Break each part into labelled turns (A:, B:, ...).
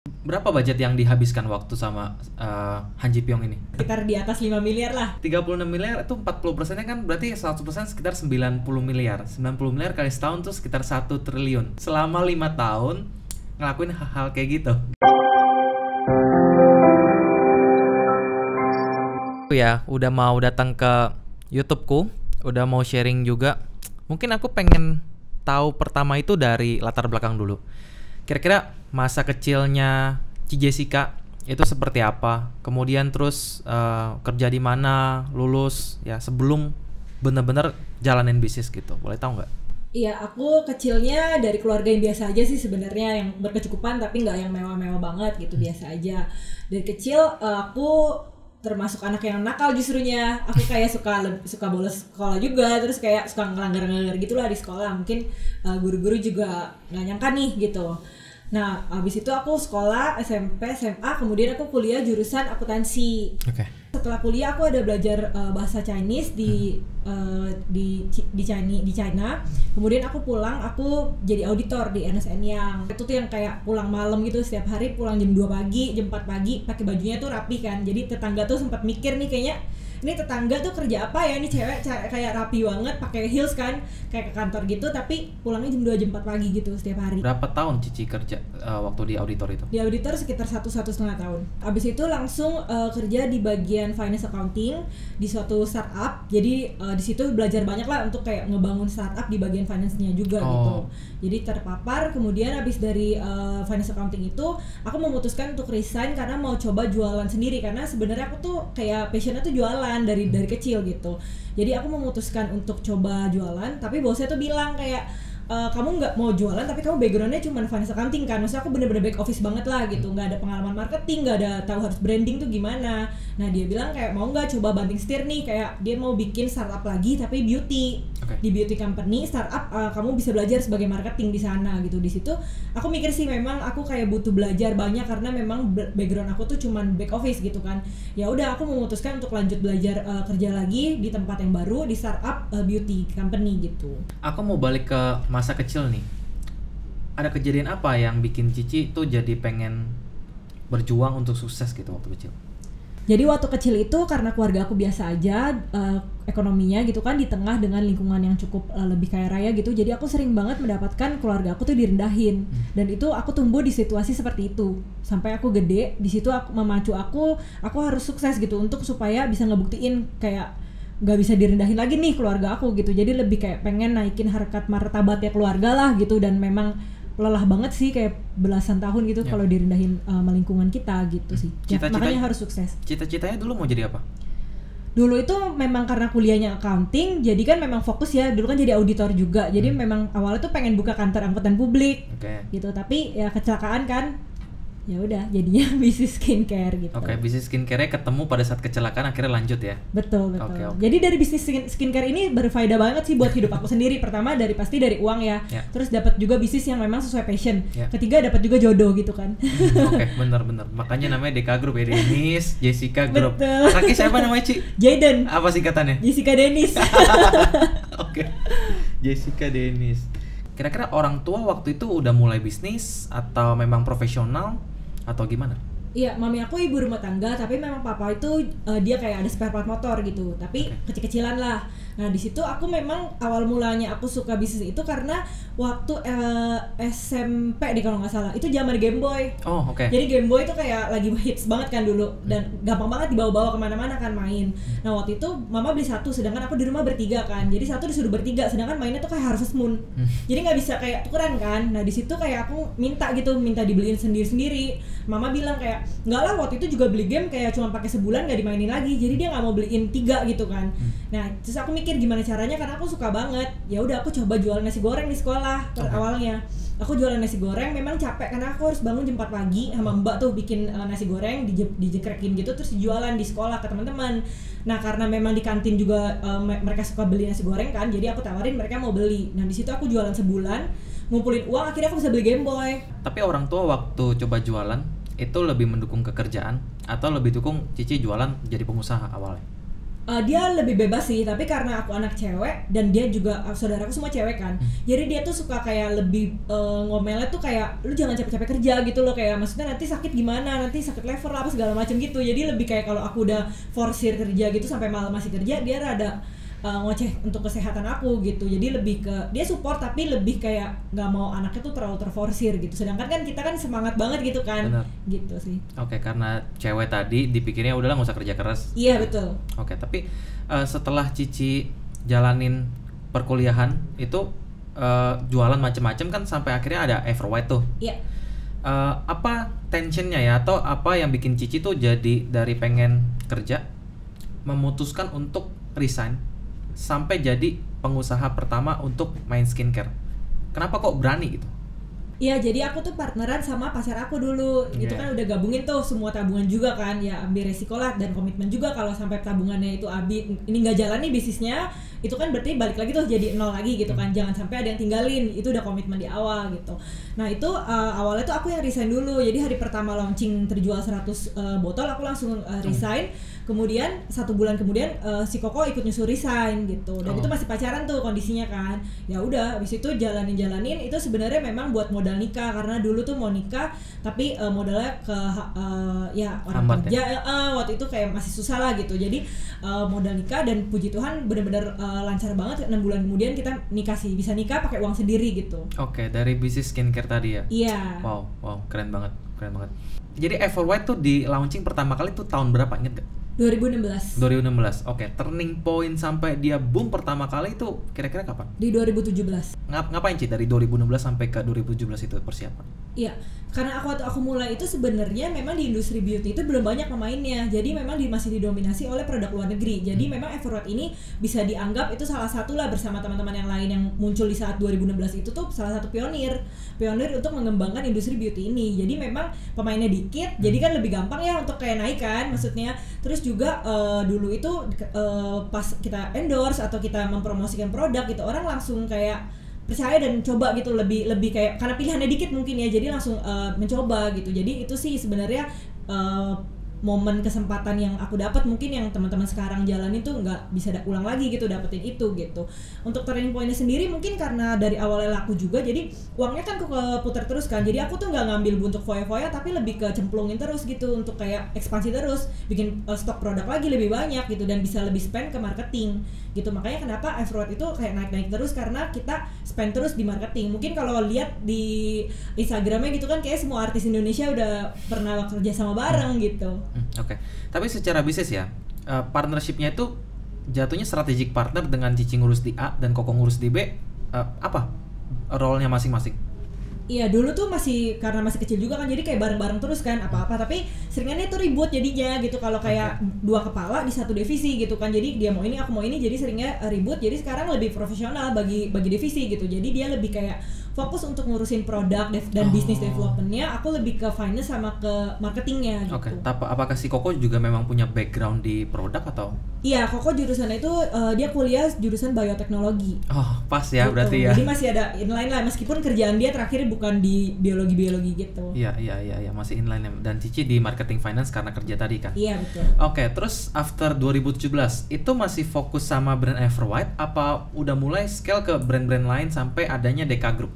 A: Berapa budget yang dihabiskan waktu sama Han Ji Pyong ini?
B: Sekitar di atas 5 miliar lah.
A: 36 miliar itu 40%-nya kan berarti 100% sekitar 90 miliar. 90 miliar kali setahun tuh sekitar 1 triliun. Selama 5 tahun ngelakuin hal-hal kayak gitu. Ya, udah mau datang ke YouTubeku, udah mau sharing juga. Mungkin aku pengen tahu pertama itu dari latar belakang dulu. Kira-kira masa kecilnya Ci Jessica itu seperti apa? Kemudian terus kerja di mana, lulus ya sebelum bener-bener jalanin bisnis gitu. Boleh tahu nggak?
B: Iya, aku kecilnya dari keluarga yang biasa aja sih sebenarnya, yang berkecukupan tapi nggak yang mewah-mewah banget gitu, biasa aja. Dari kecil aku termasuk anak yang nakal justrunya. Aku kayak suka bolos sekolah juga, terus kayak suka ngelanggar-ngelanggar gitulah di sekolah. Mungkin guru-guru juga nggak nyangka nih gitu. Nah, abis itu aku sekolah SMP, SMA, kemudian aku kuliah jurusan akuntansi.
A: Oke.
B: Setelah kuliah aku ada belajar bahasa Chinese di China. Kemudian aku pulang, aku jadi auditor di Ernst & Young. Itu tuh yang kayak pulang malam gitu, setiap hari pulang jam 2 pagi, jam 4 pagi, pakai bajunya tuh rapi kan. Jadi tetangga tuh sempat mikir nih kayaknya ini tetangga tuh kerja apa ya, ini cewek kayak rapi banget, pakai heels kan, kayak ke kantor gitu, tapi pulangnya jam 2 jam 4 pagi gitu setiap hari.
A: Berapa tahun Cici kerja waktu di auditor itu?
B: Di auditor sekitar 1,5 tahun. Abis itu langsung kerja di bagian finance accounting di suatu startup. Jadi di situ belajar banyak lah untuk kayak ngebangun startup di bagian finance-nya juga gitu. Jadi terpapar, kemudian abis dari finance accounting itu aku memutuskan untuk resign karena mau coba jualan sendiri, karena sebenarnya aku tuh kayak passionnya tuh jualan dari kecil gitu. Jadi aku memutuskan untuk coba jualan, tapi bosnya tuh bilang kayak kamu nggak mau jualan tapi kamu backgroundnya cuma finance accounting kan, maksudnya aku bener-bener back office banget lah gitu, nggak ada pengalaman marketing, nggak ada tahu harus branding tuh gimana. Nah dia bilang kayak mau nggak coba banting setir nih, kayak dia mau bikin startup lagi tapi beauty. Di beauty company startup, kamu bisa belajar sebagai marketing di sana gitu. Di situ aku mikir sih memang aku kayak butuh belajar banyak karena memang background aku tuh cuman back office gitu kan. Ya udah aku memutuskan untuk lanjut belajar kerja lagi di tempat yang baru di startup beauty company gitu.
A: Aku mau balik ke masa kecil nih. Ada kejadian apa yang bikin Cici tuh jadi pengen berjuang untuk sukses gitu waktu kecil?
B: Jadi waktu kecil itu karena keluarga aku biasa aja ekonominya gitu kan, di tengah dengan lingkungan yang cukup lebih kaya raya gitu. Jadi aku sering banget mendapatkan keluarga aku tuh direndahin. Dan itu aku tumbuh di situasi seperti itu. Sampai aku gede, di situ aku memacu aku harus sukses gitu untuk supaya bisa ngebuktiin kayak gak bisa direndahin lagi nih keluarga aku gitu. Jadi lebih kayak pengen naikin harkat martabatnya keluarga lah gitu. Dan memang lelah banget sih kayak belasan tahun gitu kalau direndahin lingkungan kita gitu sih. Makanya harus sukses.
A: Cita-citanya dulu mau jadi apa?
B: Dulu itu memang karena kuliahnya accounting, jadi kan memang fokus ya, dulu kan jadi auditor juga. Jadi memang awalnya tuh pengen buka kantor angkutan publik. Gitu, tapi ya kecelakaan kan. Ya udah jadinya bisnis skincare gitu.
A: Bisnis skincare ketemu pada saat kecelakaan, akhirnya lanjut ya.
B: Betul. Jadi dari bisnis skincare ini berfaedah banget sih buat hidup aku sendiri. Pertama pasti dari uang ya. Terus dapat juga bisnis yang memang sesuai passion. Ketiga dapat juga jodoh gitu kan.
A: Benar. Makanya namanya DK Group ya, Denis Jessica Group.
B: Betul.
A: Kaki siapa namanya, Ci?
B: Jaden.
A: Apa singkatannya?
B: Jessica Dennis.
A: Jessica Dennis. Kira-kira orang tua waktu itu udah mulai bisnis atau memang profesional atau gimana?
B: Iya, mami aku ibu rumah tangga, tapi memang papa itu dia kayak ada spare part motor gitu, tapi kecil-kecilan lah. Nah di situ aku memang awal mulanya aku suka bisnis itu karena waktu SMP deh kalau nggak salah, itu zaman Game Boy. Jadi Game Boy itu kayak lagi hits banget kan dulu, dan gampang banget dibawa-bawa kemana-mana kan main. Nah waktu itu mama beli satu, sedangkan aku di rumah bertiga kan, jadi satu disuruh bertiga, sedangkan mainnya tuh kayak Harvest Moon. Jadi nggak bisa kayak tukeran kan. Nah di situ kayak aku minta dibeliin sendiri-sendiri. Mama bilang kayak nggak lah, waktu itu juga beli game kayak cuma pakai sebulan nggak dimainin lagi, jadi dia nggak mau beliin 3 gitu kan. Nah terus aku mikir gimana caranya, karena aku suka banget. Ya udah aku coba jualan nasi goreng di sekolah. Awalnya aku jualan nasi goreng, memang capek karena aku harus bangun jam 4 pagi sama mbak tuh bikin nasi goreng, dijekrekin gitu terus dijualan di sekolah ke teman-teman. Nah karena memang di kantin juga mereka suka beli nasi goreng kan, jadi aku tawarin mereka mau beli. Nah di situ aku jualan sebulan, ngumpulin uang, akhirnya aku bisa beli Game Boy.
A: Tapi orang tua waktu coba jualan itu lebih mendukung kekerjaan atau lebih dukung Cici jualan jadi pengusaha awalnya?
B: Dia lebih bebas sih, tapi karena aku anak cewek dan dia juga saudaraku semua cewek kan, jadi dia tuh suka kayak lebih ngomelnya tuh kayak lu jangan capek-capek kerja gitu loh, kayak maksudnya nanti sakit gimana, nanti sakit lever apa segala macam gitu. Jadi lebih kayak kalau aku udah forsir kerja gitu sampai malam masih kerja, dia rada ngoceh untuk kesehatan aku gitu. Jadi lebih ke dia support tapi lebih kayak nggak mau anaknya tuh terlalu terforsir gitu. Sedangkan kan kita kan semangat banget gitu kan.
A: Benar.
B: Gitu sih.
A: Oke, karena cewek tadi dipikirnya udahlah nggak usah kerja keras.
B: Iya betul.
A: Oke, tapi setelah Cici jalanin perkuliahan itu jualan macem-macem kan sampai akhirnya ada Everwhite tuh.
B: Iya.
A: Apa tensionnya ya, atau apa yang bikin Cici tuh jadi dari pengen kerja memutuskan untuk resign sampai jadi pengusaha pertama untuk main skincare? Kenapa kok berani gitu?
B: Iya, jadi aku tuh partneran sama pacar aku dulu. Itu kan udah gabungin tuh semua tabungan juga kan. Ya ambil resiko lah dan komitmen juga kalau sampai tabungannya itu habis, ini nggak jalan nih bisnisnya, itu kan berarti balik lagi tuh jadi nol lagi gitu kan. Jangan sampai ada yang tinggalin. Itu udah komitmen di awal gitu. Nah, itu awalnya tuh aku yang resign dulu. Jadi hari pertama launching terjual 100 botol, aku langsung resign. Kemudian 1 bulan kemudian si Koko ikut nyusul resign gitu. Dan itu masih pacaran tuh kondisinya kan. Ya udah, habis itu jalanin itu sebenarnya memang buat modal nikah, karena dulu tuh mau nikah tapi modalnya ke ya orang kerja ya? Waktu itu kayak masih susah lah gitu. Jadi modal nikah, dan puji Tuhan benar-benar lancar banget. 6 bulan kemudian kita nikah sih, bisa nikah pakai uang sendiri gitu.
A: Oke, dari bisnis skincare tadi ya.
B: Iya.
A: Wow, keren banget. Jadi Everwhite tuh di launching pertama kali tuh tahun berapa, inget gak?
B: 2016.
A: Oke, turning point sampai dia boom pertama kali itu kira-kira kapan?
B: Di 2017.
A: Ngapain Ci dari 2016 sampai ke 2017 itu persiapan?
B: Iya, karena waktu aku mulai itu sebenarnya memang di industri beauty itu belum banyak pemainnya. Jadi memang masih didominasi oleh produk luar negeri. Jadi memang Everwhite ini bisa dianggap itu salah satu lah bersama teman-teman yang lain yang muncul di saat 2016 itu tuh salah satu pionir untuk mengembangkan industri beauty ini. Jadi memang pemainnya dikit, jadi kan lebih gampang ya untuk kayak naik kan maksudnya. Terus juga dulu itu pas kita endorse atau kita mempromosikan produk gitu, orang langsung kayak percaya dan coba gitu, lebih kayak karena pilihannya dikit mungkin ya, jadi langsung mencoba gitu. Jadi itu sih sebenarnya momen kesempatan yang aku dapat, mungkin yang teman-teman sekarang jalanin tuh nggak bisa ulang lagi gitu, dapetin itu gitu. Untuk turning point-nya sendiri mungkin karena dari awalnya laku juga, jadi uangnya kan keputar terus kan. Jadi aku tuh nggak ngambil untuk foya-foya, tapi lebih ke cemplungin terus gitu untuk kayak ekspansi terus, bikin stok produk lagi lebih banyak gitu, dan bisa lebih spend ke marketing gitu. Makanya kenapa Everwhite itu kayak naik-naik terus, karena kita spend terus di marketing. Mungkin kalau lihat di Instagramnya gitu kan, kayak semua artis Indonesia udah pernah kerja sama bareng gitu.
A: Oke. Tapi secara bisnis ya, partnership-nya itu jatuhnya strategic partner dengan Cici ngurus di A dan Koko ngurus di B. Apa role-nya masing-masing?
B: Iya, dulu tuh karena masih kecil juga kan, jadi kayak bareng-bareng terus kan apa-apa, tapi seringannya tuh ribut jadinya gitu kalau kayak dua kepala di satu divisi gitu kan. Jadi dia mau ini, aku mau ini, jadi seringnya ribut. Jadi sekarang lebih profesional bagi divisi gitu. Jadi dia lebih kayak fokus untuk ngurusin produk dan bisnis development-nya, aku lebih ke finance sama ke marketingnya gitu.
A: Oke. Apakah si Koko juga memang punya background di produk atau?
B: Iya, Koko jurusannya itu dia kuliah jurusan bioteknologi.
A: Oh, pas ya gitu. Berarti ya.
B: Jadi masih ada inline lah, meskipun kerjaan dia terakhir bukan di biologi gitu.
A: Iya, masih inline. Dan Cici di marketing finance karena kerja tadi kan.
B: Iya, betul.
A: Oke, terus after 2017 itu masih fokus sama brand Everwhite apa udah mulai scale ke brand-brand lain sampai adanya Deka Group?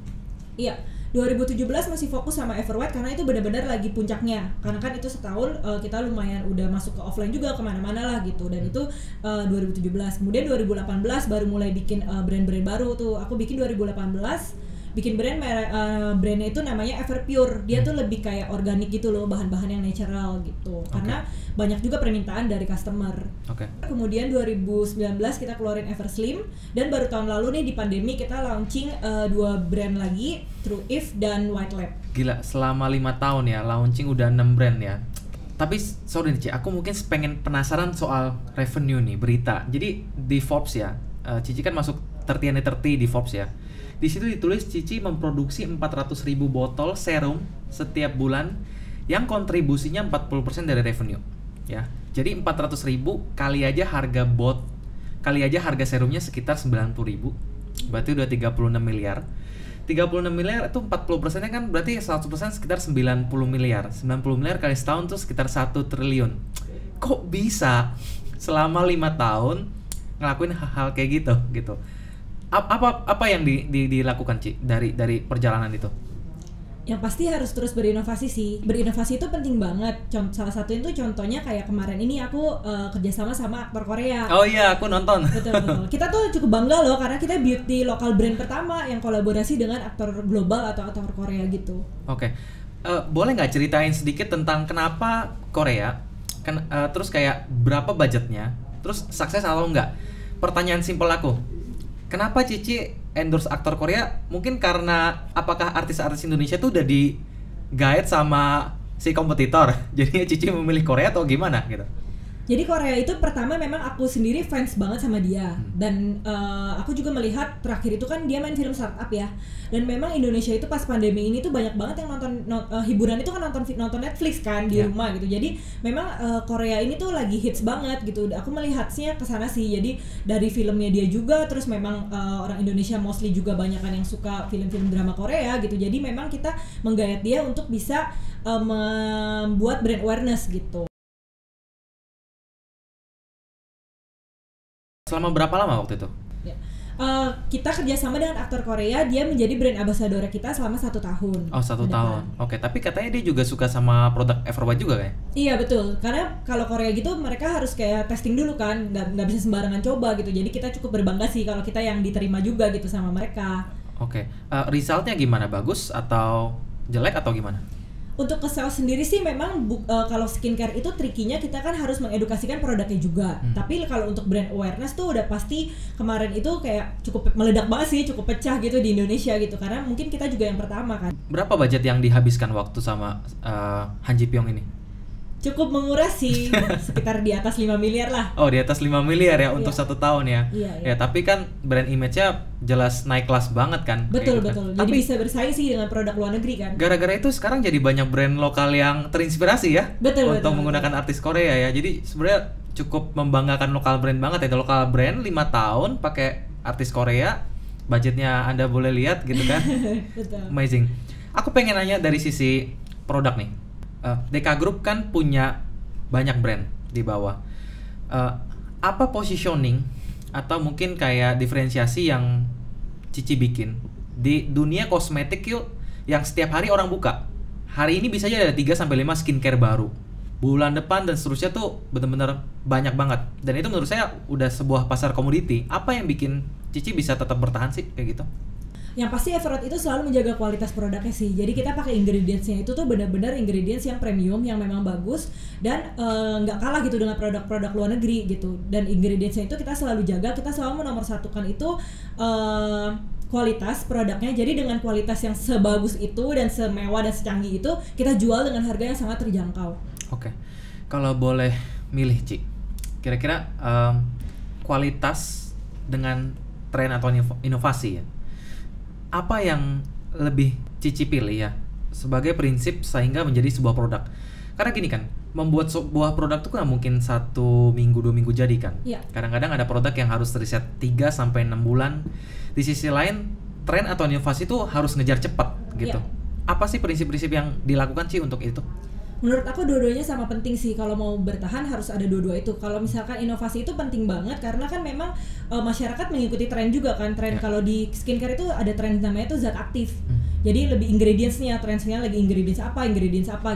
B: Iya, 2017 masih fokus sama Everwhite karena itu benar-benar lagi puncaknya. Karena kan itu setahun kita lumayan udah masuk ke offline juga kemana-mana lah gitu. Dan itu 2017. Kemudian 2018 baru mulai bikin brand-brand baru tuh. Aku bikin 2018 bikin brandnya itu namanya Everpure. Dia tuh lebih kayak organik gitu loh, bahan-bahan yang natural gitu. Karena banyak juga permintaan dari customer. Kemudian 2019 kita keluarin Everslim, dan baru tahun lalu nih di pandemi kita launching 2 brand lagi, True If dan White Lab.
A: Gila, selama 5 tahun ya launching udah 6 brand ya. Tapi sorry nih Ci, aku mungkin pengen penasaran soal revenue nih, berita. Jadi di Forbes ya, Cici kan masuk 30 under 30 di Forbes ya. Di situ ditulis Cici memproduksi 400.000 botol serum setiap bulan yang kontribusinya 40% dari revenue. Ya. Jadi 400.000 kali aja harga serumnya sekitar 90.000. Berarti udah 36 miliar. 36 miliar itu 40%-nya kan berarti 100% sekitar 90 miliar. 90 miliar kali setahun tuh sekitar 1 triliun. Kok bisa selama 5 tahun ngelakuin hal-hal kayak gitu. Apa yang dilakukan Ci dari perjalanan itu?
B: Yang pasti harus terus berinovasi sih. Berinovasi itu penting banget. Salah satu itu contohnya kayak kemarin ini aku kerjasama sama aktor Korea.
A: Oh iya, aku nonton.
B: Betul. Kita tuh cukup bangga loh karena kita beauty lokal brand pertama yang kolaborasi dengan aktor global atau aktor Korea gitu.
A: Oke. Boleh nggak ceritain sedikit tentang kenapa Korea? Terus kayak berapa budgetnya? Terus sukses atau enggak? Pertanyaan simpel aku. Kenapa Cici endorse aktor Korea? Mungkin karena apakah artis-artis Indonesia tuh udah di guide sama si kompetitor, jadinya Cici memilih Korea atau gimana gitu?
B: Jadi Korea itu pertama memang aku sendiri fans banget sama dia. Dan aku juga melihat terakhir itu kan dia main film startup ya. Dan memang Indonesia itu pas pandemi ini tuh banyak banget yang nonton hiburan itu kan nonton Netflix kan di rumah gitu. Jadi memang Korea ini tuh lagi hits banget gitu. Aku melihatnya ke sana sih. Jadi dari filmnya dia juga, terus memang orang Indonesia mostly juga banyak kan yang suka film-film drama Korea gitu. Jadi memang kita menggayat dia untuk bisa membuat brand awareness gitu.
A: Selama berapa lama waktu itu?
B: Ya. Kita kerjasama dengan aktor Korea, dia menjadi brand ambassador kita selama 1 tahun.
A: Oh, 1 tahun. Oke, tapi katanya dia juga suka sama produk Everwhite juga kayak?
B: Iya betul, karena kalau Korea gitu mereka harus kayak testing dulu kan, nggak bisa sembarangan coba gitu. Jadi kita cukup berbangga sih kalau kita yang diterima juga gitu sama mereka.
A: Oke, resultnya gimana? Bagus atau jelek atau gimana?
B: Untuk ke sales sendiri sih memang kalau skincare itu trikinya kita kan harus mengedukasikan produknya juga. Tapi kalau untuk brand awareness tuh udah pasti kemarin itu kayak cukup meledak banget sih, cukup pecah gitu di Indonesia gitu. Karena mungkin kita juga yang pertama kan.
A: Berapa budget yang dihabiskan waktu sama Han Ji Pyong ini?
B: Cukup menguras sih, sekitar di atas 5 miliar lah.
A: Oh, di atas 5 miliar ya untuk 1 tahun ya.
B: Iya.
A: Ya, tapi kan brand image-nya jelas naik kelas banget kan.
B: Betul.
A: Gitu
B: Jadi
A: Tapi
B: bisa bersaing sih dengan produk luar negeri kan.
A: gara-gara itu sekarang jadi banyak brand lokal yang terinspirasi ya untuk menggunakan artis Korea ya. Jadi sebenarnya cukup membanggakan lokal brand banget ya. Lokal brand 5 tahun pakai artis Korea, budgetnya Anda boleh lihat gitu kan.
B: Betul.
A: Amazing. Aku pengen nanya dari sisi produk nih. DK Group kan punya banyak brand di bawah. Apa positioning atau mungkin kayak diferensiasi yang Cici bikin di dunia kosmetik yuk yang setiap hari orang buka? Hari ini bisa aja ada 3-5 skincare baru. Bulan depan dan seterusnya tuh bener-bener banyak banget. Dan itu menurut saya udah sebuah pasar komoditi. Apa yang bikin Cici bisa tetap bertahan sih kayak gitu?
B: Yang pasti Everwhite itu selalu menjaga kualitas produknya sih. Jadi kita pakai ingredientsnya itu tuh benar-benar ingredients yang premium, yang memang bagus dan nggak kalah gitu dengan produk-produk luar negeri gitu. Dan ingredientsnya itu kita selalu jaga, kita selalu menomorsatukan itu kualitas produknya. Jadi dengan kualitas yang sebagus itu dan semewah dan secanggih itu, kita jual dengan harga yang sangat terjangkau.
A: Oke. Kalau boleh milih Ci, kira-kira kualitas dengan tren atau inovasi ya, apa yang lebih Cici pilih ya sebagai prinsip sehingga menjadi sebuah produk? Karena gini kan, membuat sebuah produk itu kan mungkin 1 minggu 2 minggu jadi kan.
B: Ya.
A: Kadang-kadang ada produk yang harus riset 3-6 bulan. Di sisi lain tren atau inovasi itu harus ngejar cepat gitu. Apa sih prinsip-prinsip yang dilakukan sih untuk itu?
B: Menurut aku dua-duanya sama penting sih. Kalau mau bertahan harus ada dua-dua itu. Kalau misalkan inovasi itu penting banget karena kan memang masyarakat mengikuti tren juga kan. Tren kalau di skincare itu ada tren namanya itu zat aktif. Jadi lebih ingredientsnya, trendsnya lagi ingredients apa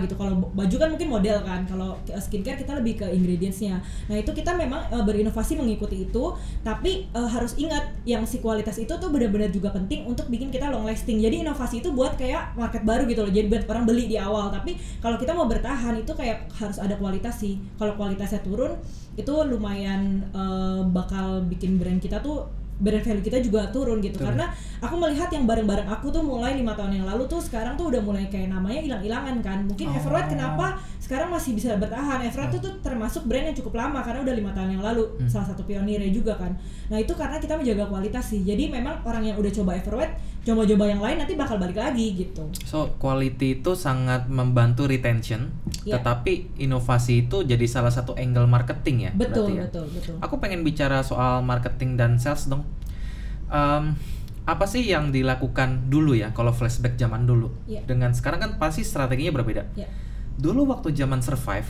B: gitu. Kalau baju kan mungkin model kan. Kalau skincare kita lebih ke ingredientsnya. Nah itu kita memang berinovasi mengikuti itu. Tapi harus ingat yang si kualitas itu tuh benar-benar juga penting untuk bikin kita long lasting. Jadi inovasi itu buat kayak market baru gitu loh. Jadi buat orang beli di awal. Tapi kalau kita mau bertahan itu kayak harus ada kualitas sih. Kalau kualitasnya turun itu lumayan bakal bikin brand kita tuh, brand value kita juga turun gitu. Karena aku melihat yang bareng-bareng aku tuh mulai 5 tahun yang lalu tuh sekarang tuh udah mulai kayak namanya hilang-hilangan kan. Mungkin Everwhite kenapa sekarang masih bisa bertahan? Everwhite tuh termasuk brand yang cukup lama karena udah 5 tahun yang lalu, salah satu pionirnya juga kan. Nah itu karena kita menjaga kualitas sih. Jadi memang orang yang udah coba Everwhite, coba-coba yang lain nanti bakal balik lagi gitu.
A: So quality itu sangat membantu retention, tetapi inovasi itu jadi salah satu angle marketing ya.
B: Betul,
A: ya?
B: betul.
A: Aku pengen bicara soal marketing dan sales dong. Apa sih yang dilakukan dulu ya kalau flashback zaman dulu dengan sekarang kan pasti strateginya berbeda. Dulu waktu zaman Survive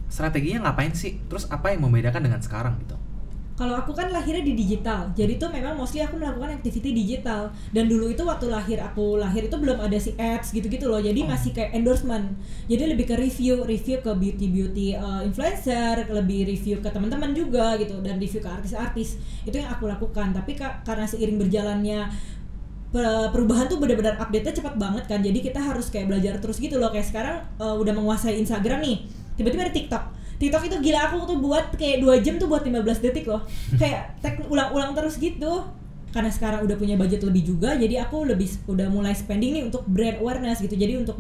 A: strateginya ngapain sih? Terus apa yang membedakan dengan sekarang gitu?
B: Kalau aku kan lahirnya di digital, jadi tuh memang mostly aku melakukan activity digital. Dan dulu itu waktu aku lahir itu belum ada si ads gitu-gitu loh, jadi masih kayak endorsement. Jadi lebih ke review ke beauty influencer, lebih review ke teman-teman juga gitu, dan review ke artis-artis. Itu yang aku lakukan. Tapi karena seiring berjalannya perubahan tuh benar-benar update-nya cepat banget kan, jadi kita harus kayak belajar terus gitu loh. Kayak sekarang udah menguasai Instagram nih, tiba-tiba ada TikTok itu gila, aku tuh buat kayak 2 jam tuh buat 15 detik loh. Kayak ulang-ulang terus gitu. Karena sekarang udah punya budget lebih juga, jadi aku udah mulai spending nih untuk brand awareness gitu. Jadi untuk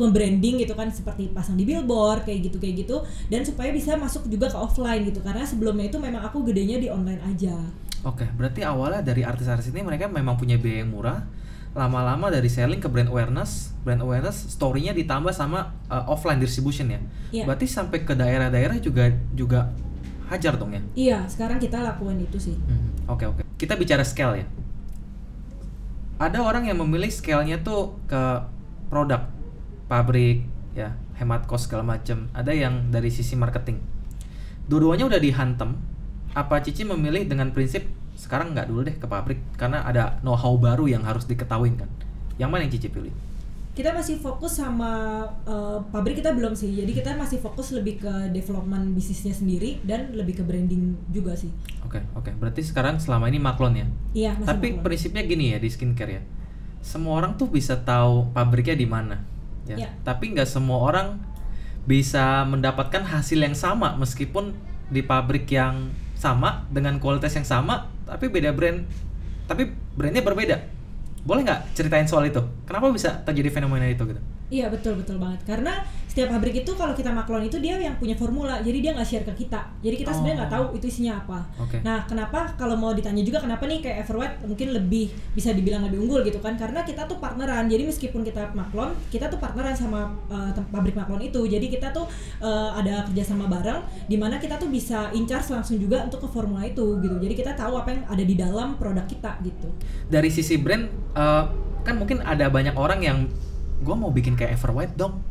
B: membranding gitu kan, seperti pasang di billboard kayak gitu dan supaya bisa masuk juga ke offline gitu. Karena sebelumnya itu memang aku gedenya di online aja.
A: Oke, berarti awalnya dari artis-artis ini mereka memang punya biaya yang murah. Lama-lama dari selling ke brand awareness story-nya ditambah sama offline distribution ya.
B: Iya.
A: Berarti sampai ke daerah-daerah juga hajar dong ya.
B: Iya, sekarang kita lakukan itu sih.
A: Oke. Kita bicara scale ya. Ada orang yang memilih scale-nya tuh ke produk, pabrik ya, hemat cost segala macam. Ada yang dari sisi marketing. Dua-duanya udah dihantam. Apa Cici memilih dengan prinsip sekarang nggak dulu deh ke pabrik karena ada know-how baru yang harus diketahui kan? Yang mana yang Cici pilih?
B: Kita masih fokus sama pabrik kita belum sih, jadi kita masih fokus lebih ke development bisnisnya sendiri dan lebih ke branding juga sih.
A: Oke. Berarti sekarang selama ini maklon ya?
B: Iya, masih
A: Tapi
B: maklon.
A: prinsipnya gini ya di skincare ya, semua orang tuh bisa tahu pabriknya di mana ya.
B: Iya.
A: Tapi nggak semua orang bisa mendapatkan hasil yang sama meskipun di pabrik yang sama dengan kualitas yang sama tapi beda brand, tapi brandnya berbeda. Boleh nggak ceritain soal itu? Kenapa bisa terjadi fenomena itu gitu?
B: Iya, betul banget. Karena setiap pabrik itu kalau kita maklon itu dia yang punya formula, jadi dia nggak share ke kita. Jadi kita sebenarnya nggak tahu itu isinya apa.
A: Oke.
B: Nah, kenapa kalau mau ditanya juga kenapa nih kayak Everwhite mungkin lebih bisa dibilang lebih unggul gitu kan? Karena kita tuh partneran. Jadi meskipun kita maklon, kita tuh partneran sama pabrik maklon itu. Jadi kita tuh ada kerjasama bareng, di mana kita tuh bisa in charge langsung juga untuk ke formula itu gitu. Jadi kita tahu apa yang ada di dalam produk kita gitu.
A: Dari sisi brand kan mungkin ada banyak orang yang gue mau bikin kayak Everwhite dong,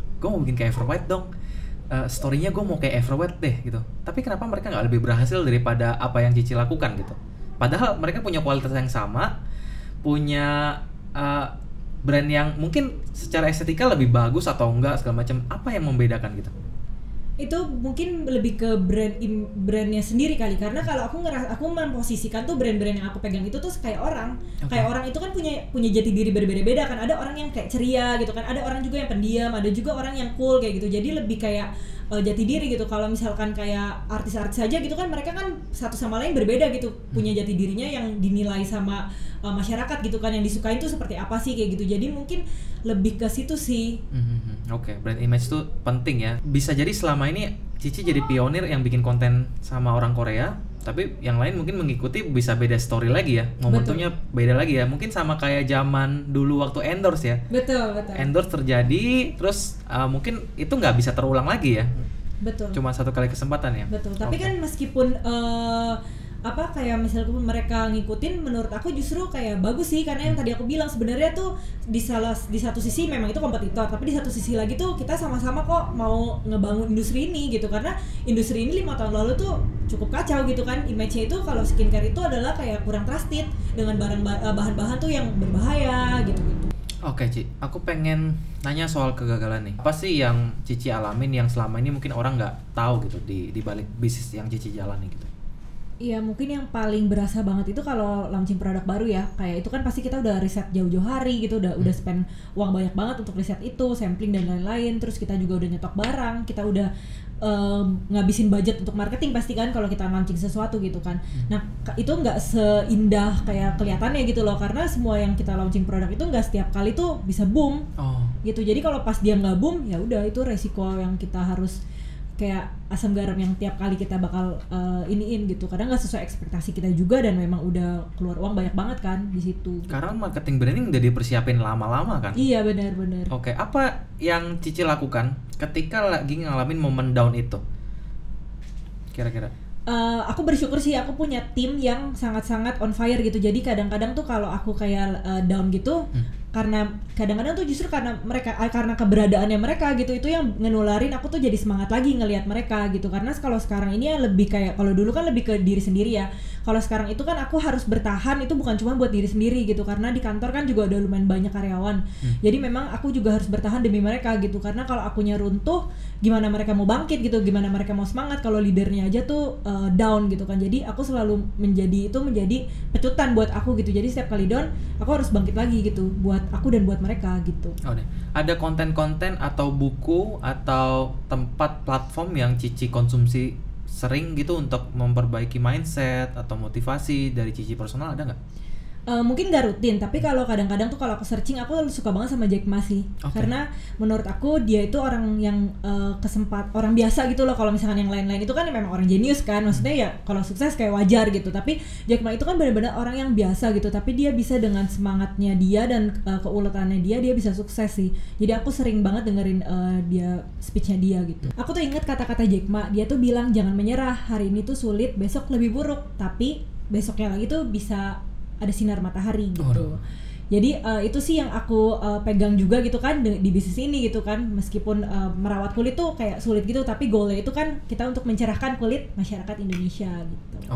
A: story-nya gue mau kayak Everwhite deh gitu. Tapi kenapa mereka nggak lebih berhasil daripada apa yang Cici lakukan gitu? Padahal mereka punya kualitas yang sama, punya brand yang mungkin secara estetika lebih bagus atau enggak segala macam. Apa yang membedakan gitu?
B: Itu mungkin lebih ke brandnya sendiri kali, karena kalau aku memposisikan tuh brand-brand yang aku pegang itu tuh kayak orang. Kayak orang itu kan punya jati diri berbeda-beda kan. Ada orang yang kayak ceria gitu kan, ada orang juga yang pendiam, ada juga orang yang cool kayak gitu. Jadi lebih kayak jati diri gitu. Kalau misalkan kayak artis-artis aja gitu kan, mereka kan satu sama lain berbeda gitu, punya jati dirinya yang dinilai sama masyarakat gitu kan, yang disukain tuh seperti apa sih kayak gitu. Jadi mungkin lebih ke situ sih.
A: Oke, brand image itu penting ya. Bisa jadi selama ini Cici jadi pionir yang bikin konten sama orang Korea, tapi yang lain mungkin mengikuti bisa beda story lagi ya. Momentumnya beda lagi ya. Mungkin sama kayak zaman dulu waktu endorse ya.
B: Betul.
A: Endorse terjadi, terus mungkin itu nggak bisa terulang lagi ya.
B: Betul.
A: Cuma satu kali kesempatan ya.
B: Betul. Tapi kan meskipun kayak misalnya mereka ngikutin, menurut aku justru kayak bagus sih, karena yang tadi aku bilang sebenarnya tuh di satu sisi memang itu kompetitor, tapi di satu sisi lagi tuh kita sama-sama kok mau ngebangun industri ini gitu. Karena industri ini 5 tahun lalu tuh cukup kacau gitu kan, image-nya itu kalau skincare itu adalah kayak kurang trusted dengan bahan-bahan tuh yang berbahaya gitu.
A: Oke, Ci, aku pengen nanya soal kegagalan nih. Apa sih yang Cici alamin yang selama ini mungkin orang nggak tahu gitu di balik bisnis yang Cici jalani gitu?
B: Iya, mungkin yang paling berasa banget itu kalau launching produk baru ya. Kayak itu kan pasti kita udah riset jauh-jauh hari gitu, udah spend uang banyak banget untuk riset itu, sampling dan lain-lain. Terus kita juga udah nyetok barang, kita udah ngabisin budget untuk marketing pasti kan kalau kita launching sesuatu gitu kan. Nah, itu nggak seindah kayak kelihatannya gitu loh, karena semua yang kita launching produk itu nggak setiap kali tuh bisa boom. Gitu. Jadi kalau pas dia nggak boom, ya udah itu resiko yang kita harus kayak asam garam yang tiap kali kita bakal iniin gitu. Kadang nggak sesuai ekspektasi kita juga, dan memang udah keluar uang banyak banget kan di situ.
A: Karena marketing branding udah dipersiapin lama-lama kan?
B: Iya, benar.
A: Oke, apa yang Cici lakukan ketika lagi ngalamin momen down itu? Kira-kira?
B: Aku bersyukur sih aku punya tim yang sangat-sangat on fire gitu. Jadi kadang-kadang tuh kalau aku kayak down gitu, karena kadang-kadang tuh justru karena keberadaannya mereka gitu, itu yang ngenularin aku tuh jadi semangat lagi ngelihat mereka gitu. Karena kalau sekarang ini ya lebih kayak, kalau dulu kan lebih ke diri sendiri ya, kalau sekarang itu kan aku harus bertahan, itu bukan cuma buat diri sendiri gitu, karena di kantor kan juga udah lumayan banyak karyawan. Jadi memang aku juga harus bertahan demi mereka gitu, karena kalau akunya runtuh gimana mereka mau bangkit gitu, gimana mereka mau semangat kalau leadernya aja tuh down gitu kan. Jadi aku selalu menjadi pecutan buat aku gitu. Jadi setiap kali down aku harus bangkit lagi gitu, buat aku dan buat mereka gitu.
A: Ada konten-konten atau buku atau tempat platform yang Cici konsumsi sering gitu untuk memperbaiki mindset atau motivasi dari Cici personal, ada nggak?
B: Mungkin gak rutin, tapi kalau kadang-kadang tuh kalau aku searching, aku suka banget sama Jack Ma sih. Karena menurut aku dia itu orang yang orang biasa gitu loh. Kalau misalkan yang lain-lain itu kan memang orang jenius kan, maksudnya ya kalau sukses kayak wajar gitu. Tapi Jack Ma itu kan benar-benar orang yang biasa gitu, tapi dia bisa dengan semangatnya dia dan keuletannya dia bisa sukses sih. Jadi aku sering banget dengerin dia speechnya dia gitu. Aku tuh inget kata-kata Jack Ma, dia tuh bilang jangan menyerah, hari ini tuh sulit, besok lebih buruk, tapi besoknya lagi tuh bisa ada sinar matahari gitu. Jadi itu sih yang aku pegang juga gitu kan di bisnis ini gitu kan. Meskipun merawat kulit tuh kayak sulit gitu, tapi goalnya itu kan kita untuk mencerahkan kulit masyarakat Indonesia gitu.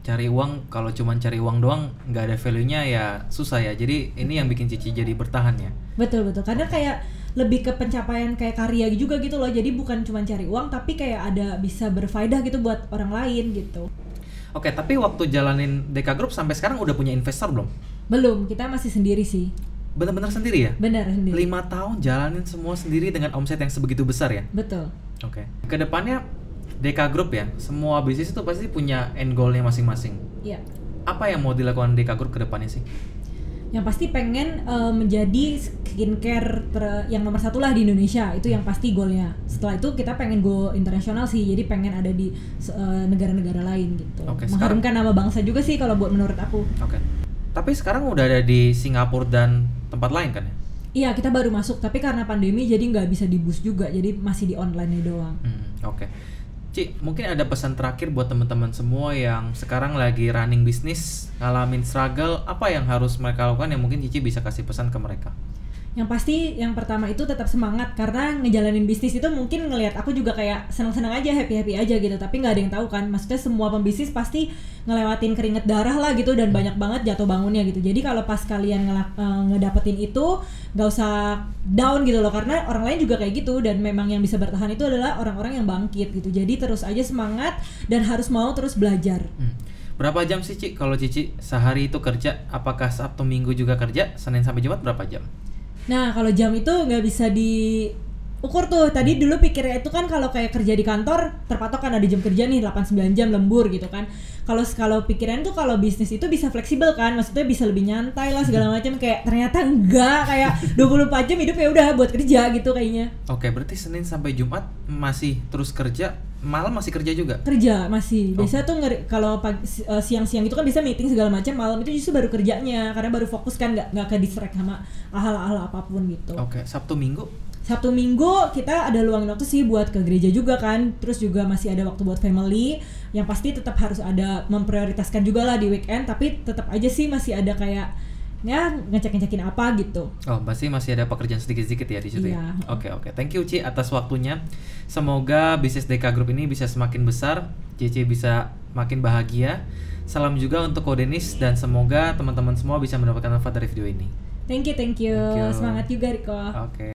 A: Cari uang, kalau cuma cari uang doang nggak ada value-nya ya susah ya. Jadi ini yang bikin Cici jadi bertahan ya.
B: Betul. Karena kayak lebih ke pencapaian kayak karya juga gitu loh. Jadi bukan cuma cari uang, tapi kayak ada bisa berfaedah gitu buat orang lain gitu.
A: Tapi waktu jalanin Deka Group sampai sekarang udah punya investor belum?
B: Belum, kita masih sendiri sih.
A: Benar-benar sendiri ya?
B: Benar, sendiri.
A: 5 tahun jalanin semua sendiri dengan omset yang sebegitu besar ya?
B: Betul.
A: Kedepannya Deka Group ya, semua bisnis itu pasti punya end goal-nya masing-masing.
B: Iya.
A: Apa yang mau dilakukan Deka Group kedepannya sih?
B: Yang pasti pengen menjadi skincare yang nomor 1 lah di Indonesia, itu yang pasti goalnya. Setelah itu kita pengen go internasional sih, jadi pengen ada di negara-negara lain gitu. Mengharumkan nama bangsa juga sih kalau buat menurut aku.
A: Tapi sekarang udah ada di Singapura dan tempat lain kan ya?
B: Iya, kita baru masuk, tapi karena pandemi jadi nggak bisa di boost juga, jadi masih di online doang.
A: Ci, mungkin ada pesan terakhir buat teman-teman semua yang sekarang lagi running bisnis, ngalamin struggle, apa yang harus mereka lakukan yang mungkin Cici bisa kasih pesan ke mereka?
B: Yang pasti yang pertama itu tetap semangat, karena ngejalanin bisnis itu mungkin ngelihat aku juga kayak senang-senang aja, happy-happy aja gitu, tapi nggak ada yang tahu kan, maksudnya semua pembisnis pasti ngelewatin keringet darah lah gitu, dan banyak banget jatuh bangunnya gitu. Jadi kalau pas kalian ngedapetin itu nggak usah down gitu loh, karena orang lain juga kayak gitu, dan memang yang bisa bertahan itu adalah orang-orang yang bangkit gitu. Jadi terus aja semangat dan harus mau terus belajar.
A: Berapa jam sih Ci kalau Cici sehari itu kerja? Apakah Sabtu Minggu juga kerja? Senin sampai Jumat berapa jam?
B: Nah, kalau jam itu nggak bisa diukur tuh. Tadi dulu pikirnya itu kan kalau kayak kerja di kantor terpatok kan ada jam kerja nih 8-9 jam lembur gitu kan. Kalau pikiran tuh kalau bisnis itu bisa fleksibel kan, maksudnya bisa lebih nyantai lah segala macam, kayak ternyata enggak, kayak 24 jam hidup ya udah buat kerja gitu kayaknya.
A: Berarti Senin sampai Jumat masih terus kerja, malam masih kerja juga? Kerja masih.
B: Biasa tuh kalau siang-siang itu kan bisa meeting segala macam, malam itu justru baru kerjanya karena baru fokus kan, nggak ke distract sama hal-hal apapun gitu.
A: Sabtu Minggu?
B: Sabtu Minggu kita ada luangin waktu sih buat ke gereja juga kan, terus juga masih ada waktu buat family. Yang pasti tetap harus ada memprioritaskan juga lah di weekend, tapi tetap aja sih masih ada kayak ya ngecek-ngecekin apa gitu.
A: Pasti masih ada pekerjaan sedikit-sedikit ya di situ.
B: Iya.
A: Ya. Oke. Thank you Ci atas waktunya. Semoga bisnis Deka Group ini bisa semakin besar, Cici bisa makin bahagia. Salam juga untuk Ko Denis dan semoga teman-teman semua bisa mendapatkan manfaat dari video ini.
B: Thank you. Semangat juga Riko.
A: Oke.